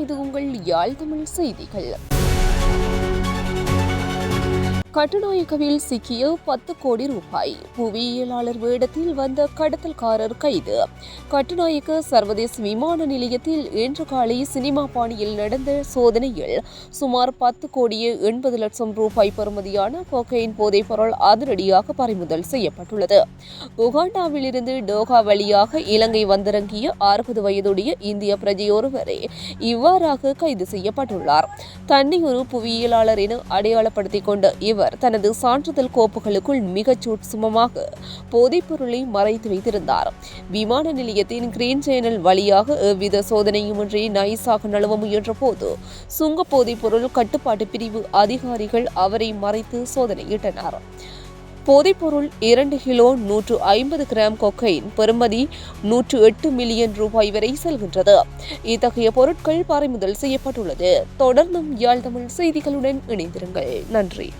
இது உங்கள் யாழ் தமிழ் செய்திகள். கட்டுநாயக்கவில் சிக்கிய 10 கோடி ரூபாய். புவியியலாளர் வேடத்தில் வந்த கடத்தல்காரர் கைது. கட்டுநாயக்க சர்வதேச விமான நிலையத்தில் இன்று காலை சினிமா பாணியில் நடந்த சோதனையில் சுமார் 10 கோடியே 80 லட்சம் ரூபாய் பெறுமதியான கொக்கைன் போதைப்பொருள் அதிரடியாக பறிமுதல் செய்யப்பட்டுள்ளது. உகாண்டாவிலிருந்து டோகா வழியாக இலங்கை வந்திறங்கிய 60 வயதுடைய இந்திய பிரஜையொருவரே இவ்வாறாக கைது செய்யப்பட்டுள்ளார். தன்னை ஒரு புவியியலாளர் என அடையாளப்படுத்திக் கொண்ட இவர் தனது சான்றிதழ் கோப்புகளுக்குள் மிகச் சூட்சுமமாக போதைப்பொருளை மறைத்து வைத்திருந்தார். விமான நிலையத்தின் கிரீன் சேனல் வழியாக எவ்வித சோதனையுமின்றி நைஸாக நழுவ முயன்ற போது சுங்க போதைப்பொருள் கட்டுப்பாட்டு பிரிவு அதிகாரிகள் அவரை மறைத்து சோதனையிட்டனர். போதைப்பொருள் 2 கிலோ 150 கிராம் கொக்கைன் பெறுமதி 108 மில்லியன் ரூபாய் வரை செல்கின்றது. இத்தகைய பொருட்கள் பறிமுதல் செய்யப்பட்டுள்ளது. தொடர்ந்தும் யாழ் தமிழ் செய்திகளுடன் இணைந்திருங்கள். நன்றி.